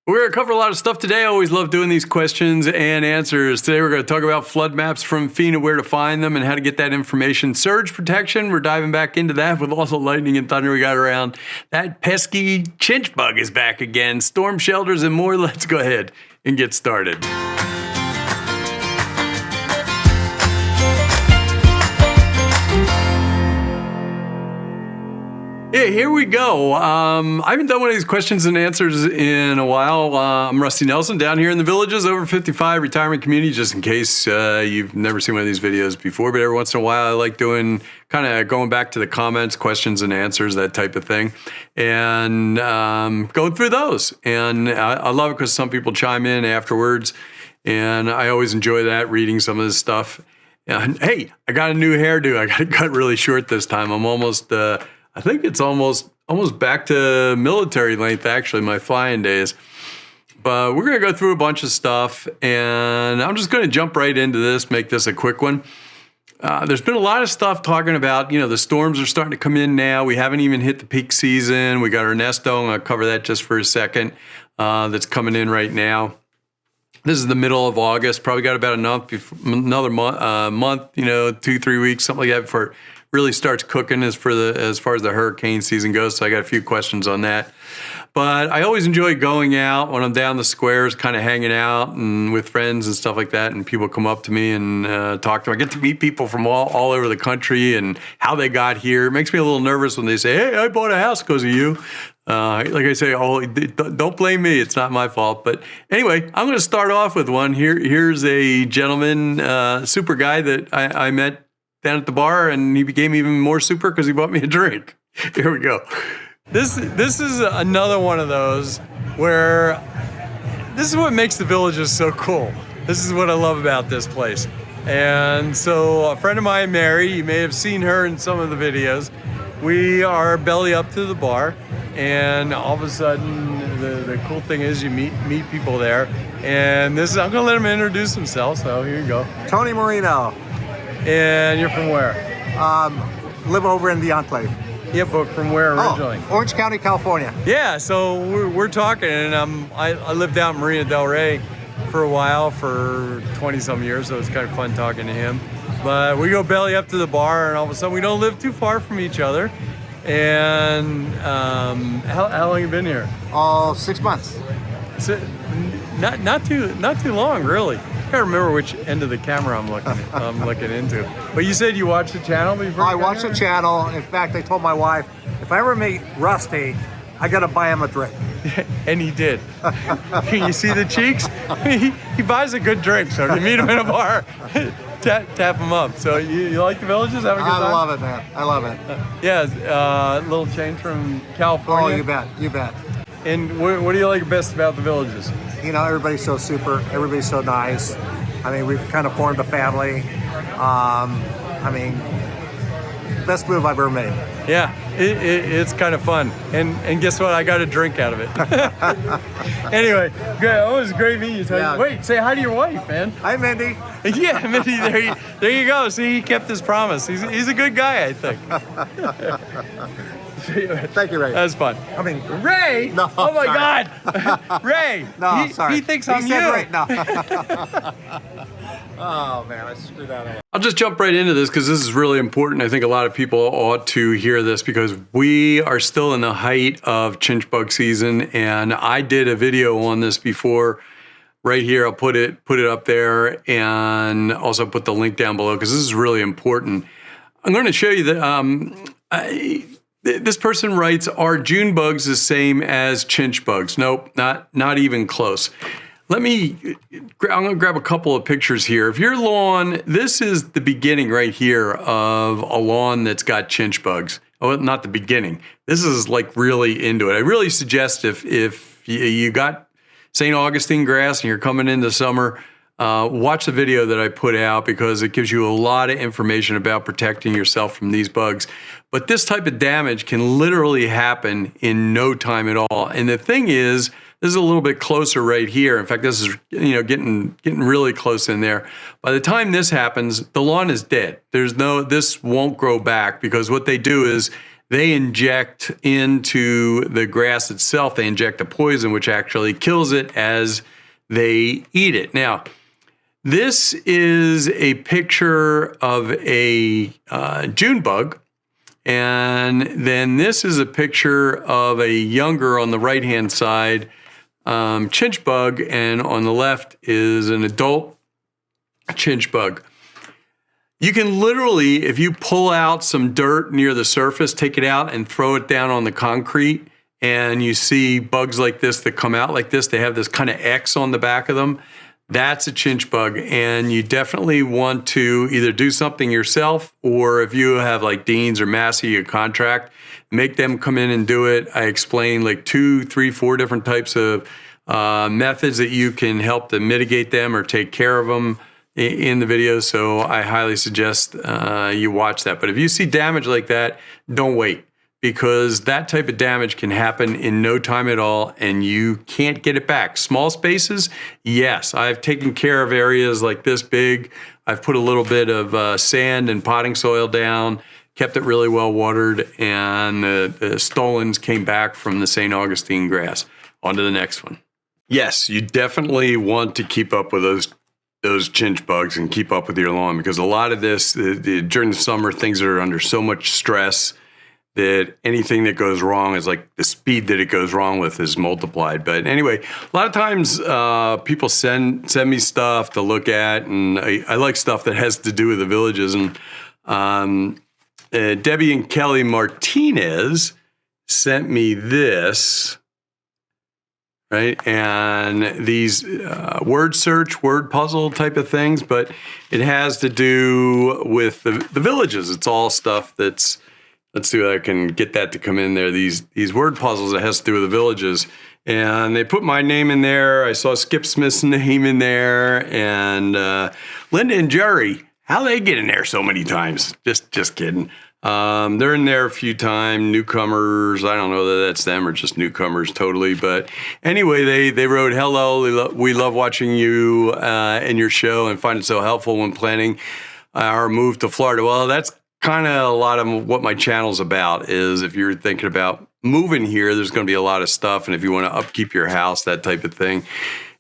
We're going to cover a lot of stuff today. I always love doing these questions and answers. Today we're going to talk about flood maps from FEMA, where to find them, and how to get that information. Surge protection, we're diving back into that with also lightning and thunder we got around. That pesky chinch bug is back again. Storm shelters and more. Let's go ahead and get started. Yeah, here we go. I haven't done one of these questions and answers in a while. I'm Rusty Nelson down here in the Villages, over 55 retirement community, just in case you've never seen one of these videos before. But every once in a while, I like doing kind of going back to the comments, questions and answers, that type of thing, and going through those. And I love it because some people chime in afterwards, and I always enjoy that, reading some of this stuff. And hey, I got a new hairdo. I got it cut really short this time. I'm almost... I think it's almost back to military length, actually, my flying days. But we're going to go through a bunch of stuff, and I'm just going to jump right into this, make this a quick one. There's been a lot of stuff talking about, the storms are starting to come in now. We haven't even hit the peak season. We got Ernesto. I'm going to cover that just for a second. That's coming in right now. This is the middle of August. Probably got about another month, 2-3 weeks, something like that, before it really starts cooking as far as the hurricane season goes. So I got a few questions on that. But I always enjoy going out when I'm down the squares, kind of hanging out and with friends and stuff like that. And people come up to me and talk to me. I get to meet people from all over the country and how they got here. It makes me a little nervous when they say, "Hey, I bought a house because of you." Like I say, don't blame me. It's not my fault. But anyway, I'm going to start off with one. Here's a gentleman, super guy that I met down at the bar, and he became even more super because he bought me a drink. Here we go. This is another one of those where this is what makes the Villages so cool. This is what I love about this place. And so a friend of mine, Mary, you may have seen her in some of the videos. We are belly up to the bar, and all of a sudden, the cool thing is you meet people there. And I'm gonna let him introduce himself. So here you go. Tony Marino. And you're from where? Live over in the Enclave. Yeah, but from where originally? Orange County, California. Yeah, so we're talking, and I lived out in Marina Del Rey for a while, for 20-some years, so it's kind of fun talking to him. But we go belly up to the bar, and all of a sudden we don't live too far from each other. And how long have you been here? 6 months. So, not too long, really. I can't remember which end of the camera I'm looking into. But you said you watched the channel before? I watched the channel. In fact, I told my wife, if I ever meet Rusty, I gotta buy him a drink. And he did. Can you see the cheeks? He buys a good drink, so if you meet him in a bar, tap him up. So you like the Villages? Have a good time? I love it, man. I love it. Yeah, a little change from California. Oh, you bet. And what do you like best about the Villages? Everybody's so super. Everybody's so nice. I mean, we've kind of formed a family. Best move I've ever made. Yeah, it's kind of fun. And guess what? I got a drink out of it. Anyway, good. It was great meeting you, Tony. Yeah. Wait, say hi to your wife, man. Hi, Mindy. Yeah, Mindy, there you go. See, he kept his promise. He's a good guy, I think. Thank you, Ray. That was fun. Ray? No. Oh my God. Ray. No, sorry. He thinks I'm you. Ray. No. Oh man, I screwed that up. I'll just jump right into this because this is really important. I think a lot of people ought to hear this because we are still in the height of chinch bug season, and I did a video on this before. Right here, I'll put it up there, and also put the link down below because this is really important. I'm going to show you that. This person writes, "Are June bugs the same as chinch bugs?" Nope, not even close. I'm going to grab a couple of pictures here. If your lawn, this is the beginning right here of a lawn that's got chinch bugs. Oh, not the beginning. This is like really into it. I really suggest if you got St. Augustine grass and you're coming into summer, watch the video that I put out because it gives you a lot of information about protecting yourself from these bugs. But this type of damage can literally happen in no time at all. And the thing is, this is a little bit closer right here. In fact, this is getting really close in there. By the time this happens, the lawn is dead. This won't grow back because what they do is they inject into the grass itself, they inject a poison which actually kills it as they eat it. Now, this is a picture of a June bug. And then this is a picture of a younger on the right-hand side chinch bug, and on the left is an adult chinch bug. You can literally, if you pull out some dirt near the surface, take it out and throw it down on the concrete, and you see bugs like this that come out like this. They have this kind of X on the back of them. That's a chinch bug, and you definitely want to either do something yourself, or if you have like Dean's or Massey, a contract, make them come in and do it. I explain like 2, 3, 4 different types of methods that you can help to mitigate them or take care of them in the video. So I highly suggest you watch that. But if you see damage like that, don't wait, because that type of damage can happen in no time at all, and you can't get it back. Small spaces, yes. I've taken care of areas like this big. I've put a little bit of sand and potting soil down, kept it really well watered, and the stolons came back from the St. Augustine grass. On to the next one. Yes, you definitely want to keep up with those chinch bugs and keep up with your lawn, because a lot of this, during the summer, things are under so much stress that anything that goes wrong is like the speed that it goes wrong with is multiplied. But anyway, a lot of times people send me stuff to look at, and I like stuff that has to do with the villages. And Debbie and Kelly Martinez sent me this, right? And these word search, word puzzle type of things, but it has to do with the villages. It's all stuff that's, let's see if I can get that to come in there. These word puzzles that has to do with the villages. And they put my name in there. I saw Skip Smith's name in there. And Linda and Jerry, how they get in there so many times? Just kidding. They're in there a few times. Newcomers, I don't know that that's them or just newcomers totally. But anyway, they wrote, hello, we love watching you and your show and find it so helpful when planning our move to Florida. Well, that's kind of a lot of what my channel's about. Is if you're thinking about moving here, there's going to be a lot of stuff, and if you want to upkeep your house, that type of thing.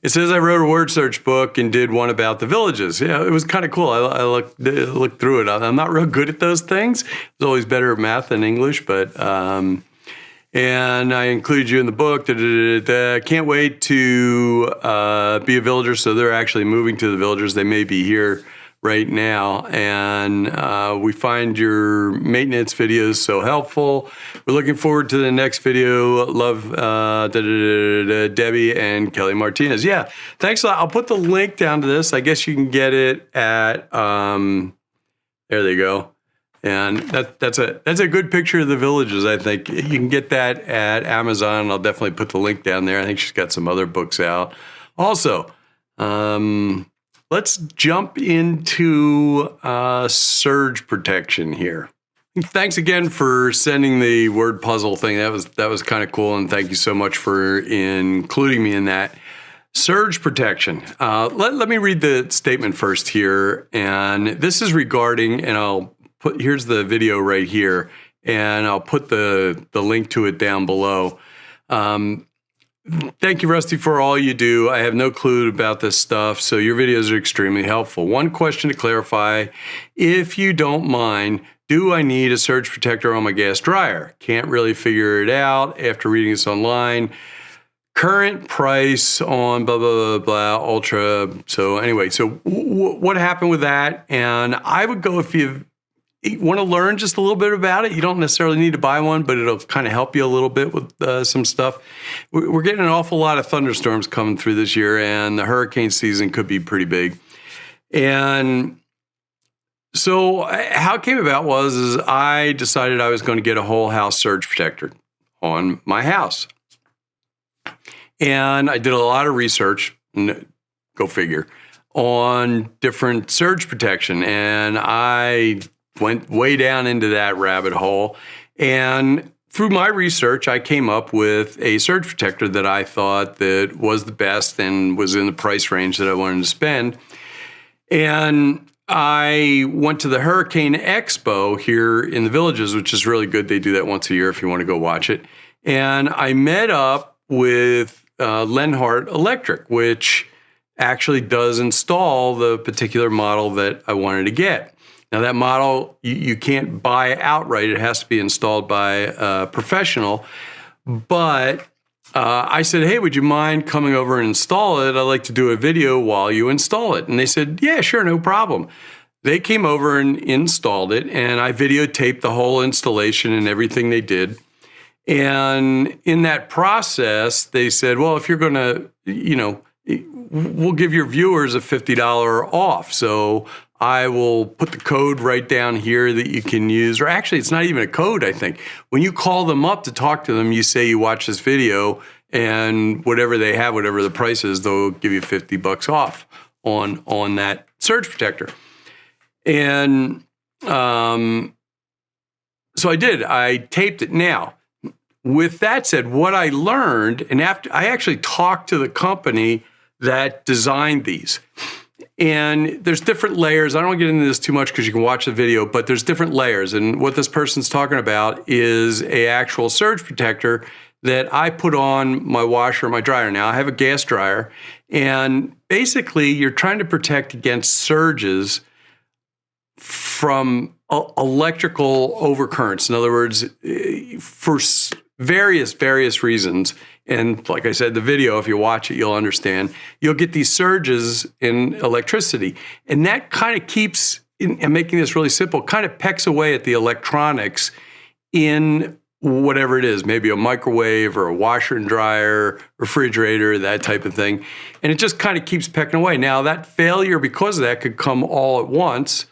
It says I wrote a word search book and did one about the villages. Yeah, it was kind of cool. I looked through it. I'm not real good at those things. It's always better at math than English, but and I included you in the book. Can't wait to be a villager. So they're actually moving to the villagers. They may be here right now, and we find your maintenance videos so helpful. We're looking forward to the next video. Love Debbie and Kelly Martinez. Yeah, thanks a lot. I'll put the link down to this. I guess you can get it at there they go. And that's a good picture of the villages. I think you can get that at Amazon. I'll definitely put the link down there. I think she's got some other books out also. Let's jump into surge protection here. Thanks again for sending the word puzzle thing. That was kind of cool, and thank you so much for including me in that. Surge protection. Let me read the statement first here, and this is regarding, and here's the video right here, and I'll put the link to it down below. Thank you, Rusty, for all you do. I have no clue about this stuff, so your videos are extremely helpful. One question to clarify, if you don't mind, do I need a surge protector on my gas dryer? Can't really figure it out after reading this online. Current price on blah, blah, blah, blah, ultra. So anyway, so what happened with that? And I would go, if you want to learn just a little bit about it, you don't necessarily need to buy one, but it'll kind of help you a little bit with some stuff. We're getting an awful lot of thunderstorms coming through this year, and the hurricane season could be pretty big. And so how it came about is I decided I was going to get a whole house surge protector on my house. And I did a lot of research, go figure, on different surge protection. And I went way down into that rabbit hole. And through my research, I came up with a surge protector that I thought that was the best and was in the price range that I wanted to spend. And I went to the Hurricane Expo here in the Villages, which is really good. They do that once a year if you want to go watch it. And I met up with Lenhart Electric, which actually does install the particular model that I wanted to get. Now, that model, you can't buy outright. It has to be installed by a professional. But I said, hey, would you mind coming over and install it? I'd like to do a video while you install it. And they said, yeah, sure, no problem. They came over and installed it, and I videotaped the whole installation and everything they did. And in that process, they said, well, if you're going to, we'll give your viewers a $50 off. So I will put the code right down here that you can use. Or actually, it's not even a code, I think. When you call them up to talk to them, you say you watch this video, and whatever they have, whatever the price is, they'll give you $50 off on that surge protector. And so I did. I taped it. Now, with that said, what I learned, and after I actually talked to the company that designed these, and there's different layers. I don't want to get into this too much because you can watch the video, but there's different layers. And what this person's talking about is a actual surge protector that I put on my washer and my dryer. Now, I have a gas dryer, and basically you're trying to protect against surges from electrical overcurrents. In other words, for various reasons. And like I said, the video, if you watch it, you'll understand. You'll get these surges in electricity. And that kind of keeps, and making this really simple, kind of pecks away at the electronics in whatever it is, maybe a microwave or a washer and dryer, refrigerator, that type of thing. And it just kind of keeps pecking away. Now, that failure because of that could come all at once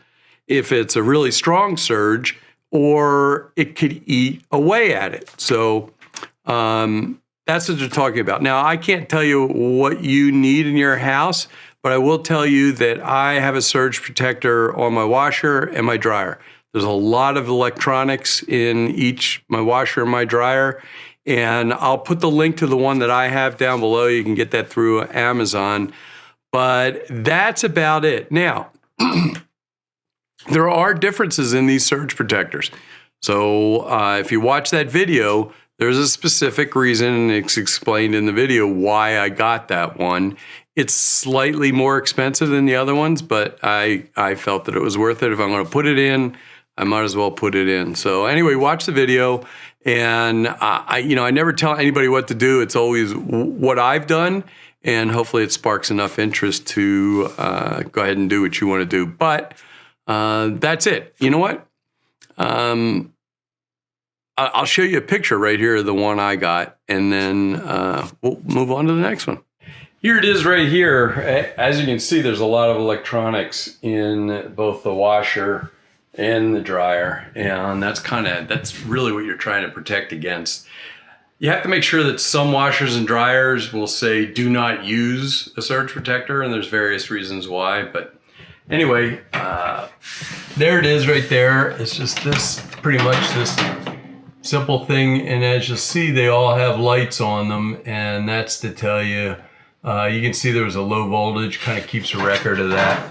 if it's a really strong surge, or it could eat away at it. So that's what they're talking about. Now, I can't tell you what you need in your house, but I will tell you that I have a surge protector on my washer and my dryer. There's a lot of electronics in my washer and my dryer, and I'll put the link to the one that I have down below. You can get that through Amazon, but that's about it. Now, there are differences in these surge protectors. So if you watch that video, there's a specific reason, and it's explained in the video why I got that one. It's slightly more expensive than the other ones, but I felt that it was worth it. If I'm going to put it in, I might as well put it in. So anyway, watch the video. And I never tell anybody what to do. It's always what I've done. And hopefully it sparks enough interest to go ahead and do what you want to do. But that's it. You know what? I'll show you a picture right here of the one I got, and then we'll move on to the next one. Here it is right here. As you can see, there's a lot of electronics in both the washer and the dryer, and that's really what you're trying to protect against. You have to make sure that some washers and dryers will say do not use a surge protector, and there's various reasons why, but anyway, there it is right there. It's just pretty much this simple thing, and as you'll see, they all have lights on them, and that's to tell you, you can see there was a low voltage, kind of keeps a record of that.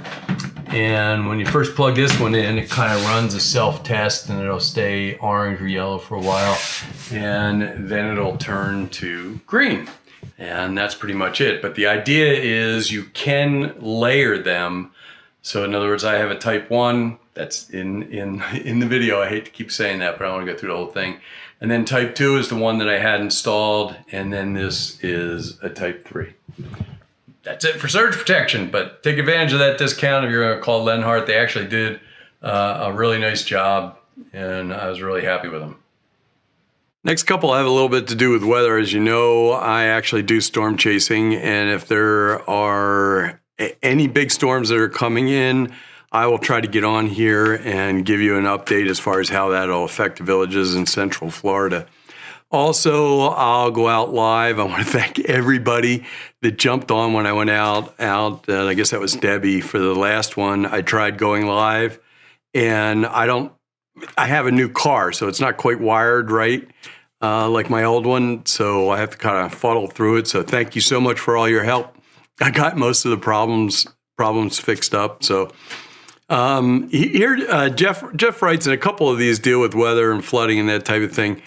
And when you first plug this one in, it kind of runs a self-test, and it'll stay orange or yellow for a while, and then it'll turn to green. And that's pretty much it. But the idea is you can layer them. So in other words, I have a type 1 that's in the video. I hate to keep saying that, but I want to go through the whole thing. And then type 2 is the one that I had installed, and then this is a type 3. That's it for surge protection, but take advantage of that discount if you're going to call Lenhart. They actually did a really nice job, and I was really happy with them. Next couple have a little bit to do with weather. As you know, I actually do storm chasing, and if there are any big storms that are coming in, I will try to get on here and give you an update as far as how that'll affect the villages in Central Florida. Also, I'll go out live. I want to thank everybody that jumped on when I went out. I guess that was Debbie for the last one. I tried going live, and I have a new car, so it's not quite wired right like my old one, so I have to kind of fuddle through it. So thank you so much for all your help. I got most of the problems fixed up, so Here, Jeff writes, and a couple of these deal with weather and flooding and that type of thing.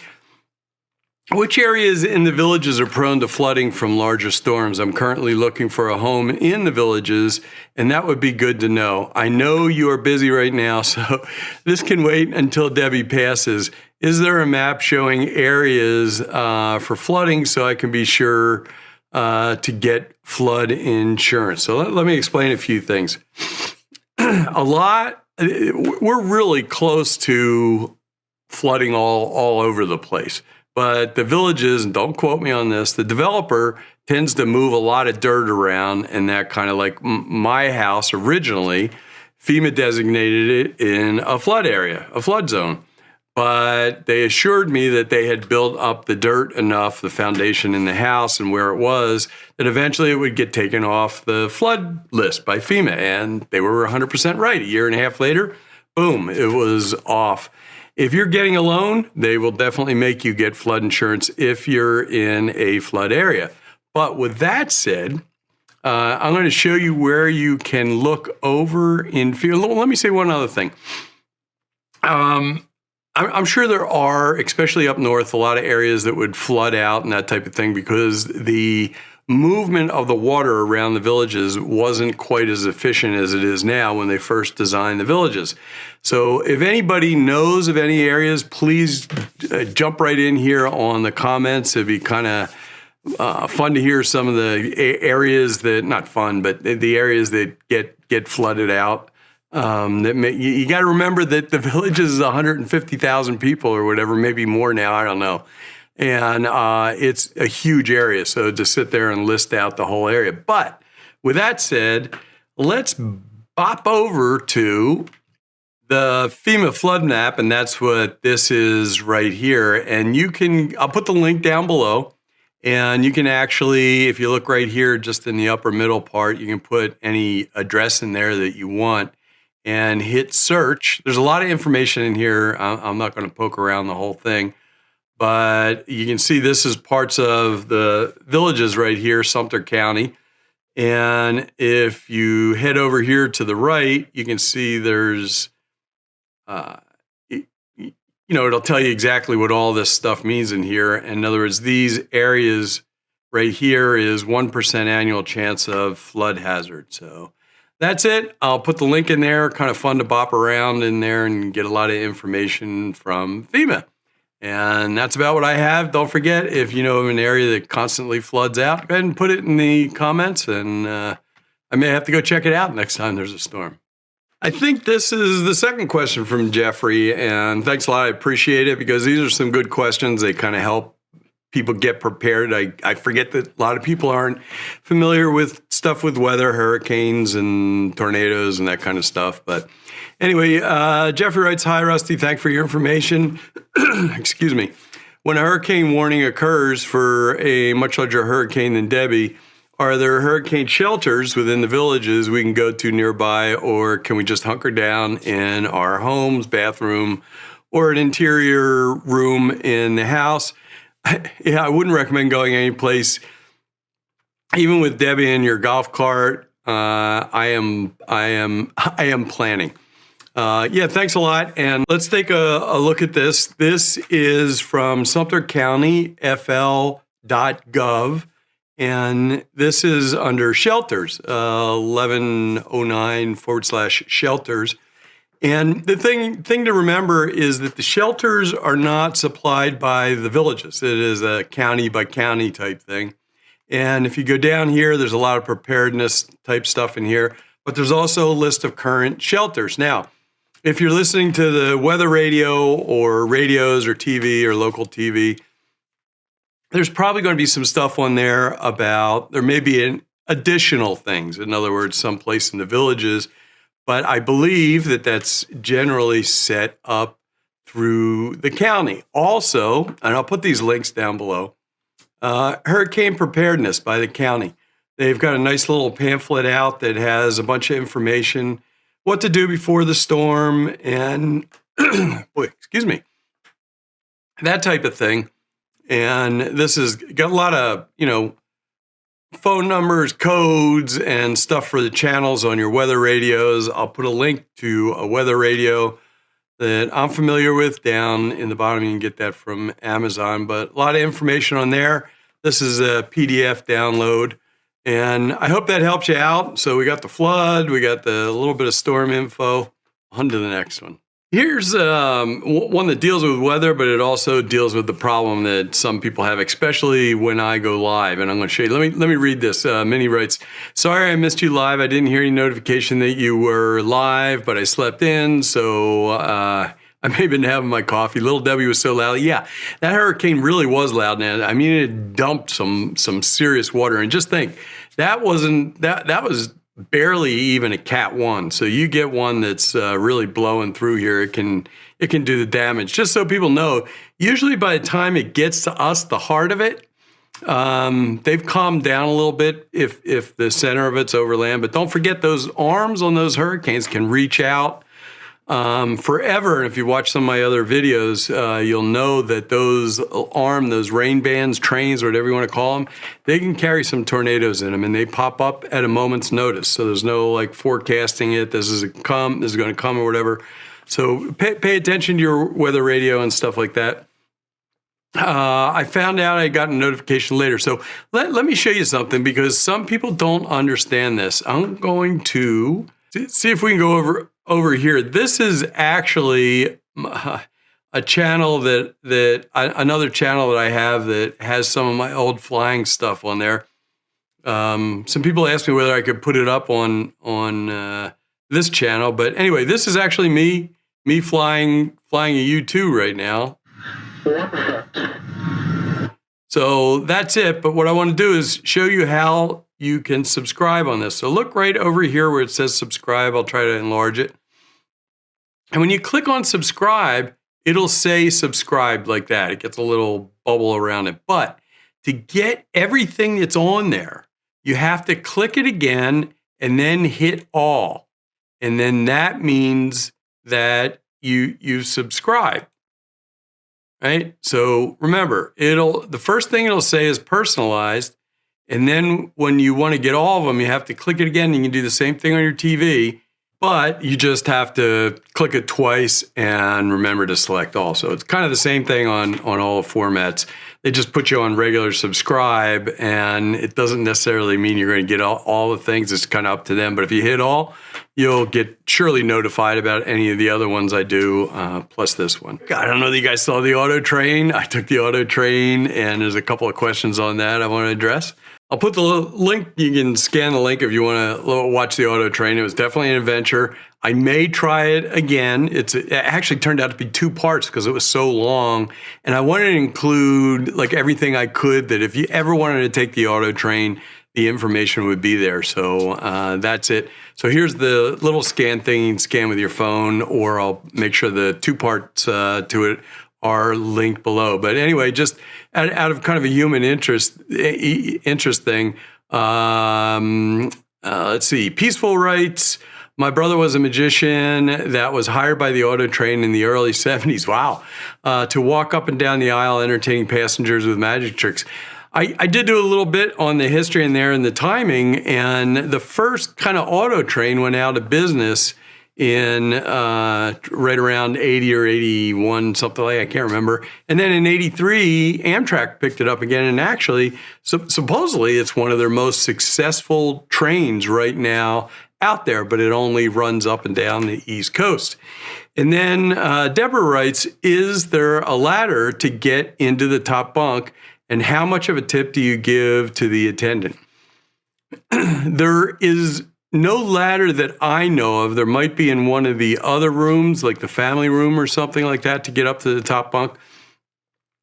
Which areas in the villages are prone to flooding from larger storms? I'm currently looking for a home in the villages, and that would be good to know. I know you are busy right now, so this can wait until Debbie passes. Is there a map showing areas for flooding so I can be sure to get flood insurance? So let me explain a few things. We're really close to flooding all over the place. But the villages, and don't quote me on this, the developer tends to move a lot of dirt around, and that kind of like my house originally, FEMA designated it in a flood area, a flood zone. But they assured me that they had built up the dirt enough, the foundation in the house and where it was, that eventually it would get taken off the flood list by FEMA. And they were 100% right. A year and a half later, boom, it was off. If you're getting a loan, they will definitely make you get flood insurance if you're in a flood area. But with that said, I'm going to show you where you can look over in field. Let me say one other thing. I'm sure there are, especially up north, a lot of areas that would flood out and that type of thing because the movement of the water around the villages wasn't quite as efficient as it is now when they first designed the villages. So if anybody knows of any areas, please jump right in here on the comments. It'd be kind of fun to hear some of the areas that, not fun, but the areas that get flooded out. You got to remember that the village is 150,000 people or whatever, maybe more now, I don't know. And it's a huge area, so to sit there and list out the whole area. But with that said, let's bop over to the FEMA flood map, and that's what this is right here. And I'll put the link down below, and you can actually, if you look right here, just in the upper middle part, you can put any address in there that you want and hit search. There's a lot of information in here. I'm not going to poke around the whole thing. But you can see this is parts of the villages right here, Sumter County. And if you head over here to the right, you can see there's, it'll tell you exactly what all this stuff means in here. In other words, these areas right here is 1% annual chance of flood hazard. So that's it. I'll put the link in there. Kind of fun to bop around in there and get a lot of information from FEMA. And that's about what I have. Don't forget, if you know of an area that constantly floods out, go ahead and put it in the comments, and I may have to go check it out next time there's a storm. I think this is the second question from Jeffrey, and thanks a lot. I appreciate it because these are some good questions. They kind of help people get prepared. I forget that a lot of people aren't familiar with stuff with weather, hurricanes and tornadoes and that kind of stuff. But anyway, Jeffrey writes, "Hi, Rusty. Thanks for your information." Excuse me. When a hurricane warning occurs for a much larger hurricane than Debbie, are there hurricane shelters within the villages we can go to nearby, or can we just hunker down in our homes, bathroom, or an interior room in the house? Yeah, I wouldn't recommend going any place. Even with Debbie in your golf cart, I am planning. Yeah, thanks a lot. And let's take a look at this. This is from Sumter County, fl.gov. And this is under shelters, 1109/shelters. And the thing to remember is that the shelters are not supplied by the villages. It is a county by county type thing. And if you go down here, there's a lot of preparedness type stuff in here, but there's also a list of current shelters. Now, if you're listening to the weather radio or radios or TV or local TV, there's probably going to be some stuff on there there may be additional things. In other words, someplace in the villages. But I believe that that's generally set up through the county. Also, and I'll put these links down below, hurricane preparedness by the county. They've got a nice little pamphlet out that has a bunch of information, what to do before the storm, and, excuse me, that type of thing. And this has got a lot of, phone numbers, codes, and stuff for the channels on your weather radios. I'll put a link to a weather radio that I'm familiar with down in the bottom. You can get that from Amazon, but a lot of information on there. This is a PDF download, and I hope that helps you out. So we got the flood, we got the little bit of storm info. On to the next one. Here's one that deals with weather, but it also deals with the problem that some people have, especially when I go live. And I'm going to show you. Let me read this. Minnie writes, "Sorry I missed you live. I didn't hear any notification that you were live, but I slept in, so I may have been having my coffee. Little Debbie was so loud." Yeah, that hurricane really was loud, man. I mean, it dumped some serious water. And just think, that was barely even a Cat 1. So you get one that's really blowing through here, it can do the damage. Just so people know, usually by the time it gets to us, the heart of it, they've calmed down a little bit if the center of it's over land. But don't forget, those arms on those hurricanes can reach out forever. And if you watch some of my other videos, you'll know that those rain bands, trains, or whatever you want to call them, they can carry some tornadoes in them, and they pop up at a moment's notice. So there's no like forecasting it. This is going to come or whatever. So pay attention to your weather radio and stuff like that. I found out I got a notification later. So let me show you something, because some people don't understand this. I'm going to see if we can go over here. This is actually a channel another channel that I have that has some of my old flying stuff on there. Some people asked me whether I could put it up on this channel, but anyway, this is actually me flying a U-2 right now. So that's it. But what I want to do is show you how you can subscribe on this. So look right over here where it says subscribe. I'll try to enlarge it. And when you click on subscribe, it'll say subscribe like that. It gets a little bubble around it. But to get everything that's on there, you have to click it again and then hit all. And then that means that you subscribe. Right? So remember, the first thing it'll say is personalized. And then when you want to get all of them, you have to click it again. You can do the same thing on your TV, but you just have to click it twice and remember to select all. So it's kind of the same thing on all formats. They just put you on regular subscribe, and it doesn't necessarily mean you're going to get all the things. It's kind of up to them. But if you hit all, you'll get surely notified about any of the other ones I do, plus this one. I don't know that you guys saw the Autotrain. I took the Autotrain, and there's a couple of questions on that I want to address. I'll put the link. You can scan the link if you want to watch the Autotrain. It was definitely an adventure. I may try it again. It actually turned out to be 2 parts because it was so long. And I wanted to include like everything I could, that if you ever wanted to take the Autotrain, the information would be there. So that's it. So here's the little scan thing. You can scan with your phone, or I'll make sure the 2 parts to it are linked below. But anyway, just out of kind of a human interest thing, let's see, Peaceful Rights. My brother was a magician that was hired by the Autotrain in the early 70s. Wow. To walk up and down the aisle entertaining passengers with magic tricks. I did do a little bit on the history in there and the timing, and the first kind of Autotrain went out of business in right around 80 or 81, something like that, I can't remember. And then in 83, Amtrak picked it up again, and actually, supposedly it's one of their most successful trains right now out there, but it only runs up and down the East Coast. And then Deborah writes, is there a ladder to get into the top bunk, and how much of a tip do you give to the attendant? There is no ladder that I know of. There might be in one of the other rooms, like the family room or something like that, to get up to the top bunk.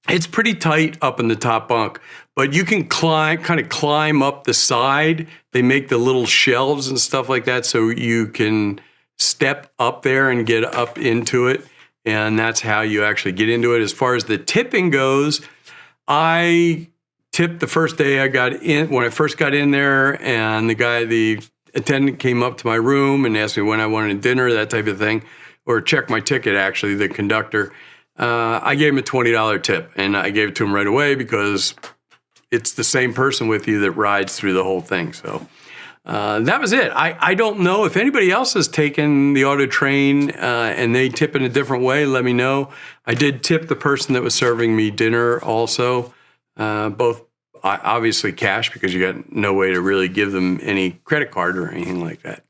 It's pretty tight up in the top bunk, but you can climb up the side. They make the little shelves and stuff like that, so you can step up there and get up into it, and that's how you actually get into it. As far as the tipping goes, I tipped the first day I got in, when I first got in there, and the attendant came up to my room and asked me when I wanted dinner, that type of thing, or check my ticket, actually, the conductor. I gave him a $20 tip, and I gave it to him right away because it's the same person with you that rides through the whole thing. So that was it. I don't know if anybody else has taken the Autotrain and they tip in a different way. Let me know. I did tip the person that was serving me dinner also, both obviously cash because you got no way to really give them any credit card or anything like that.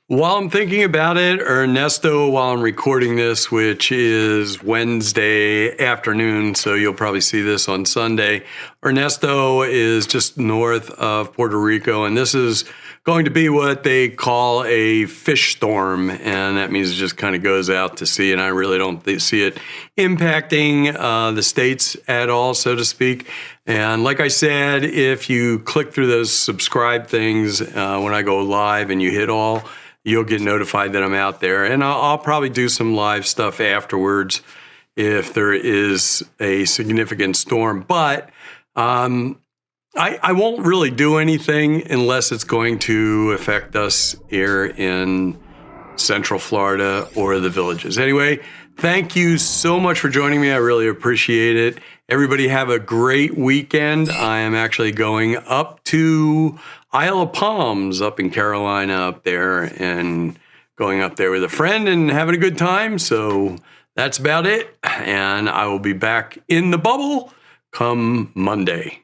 While I'm thinking about it, Ernesto, while I'm recording this, which is Wednesday afternoon, so you'll probably see this on Sunday, Ernesto is just north of Puerto Rico, and this is going to be what they call a fish storm, and that means it just kind of goes out to sea, and I really don't see it impacting the states at all, so to speak. And like I said, if you click through those subscribe things when I go live and you hit all, you'll get notified that I'm out there. And I'll probably do some live stuff afterwards if there is a significant storm. But I won't really do anything unless it's going to affect us here in Central Florida or the Villages. Anyway, thank you so much for joining me. I really appreciate it. Everybody have a great weekend. I am actually going up to Isle of Palms up in Carolina up there and going up there with a friend and having a good time. So that's about it. And I will be back in the bubble come Monday.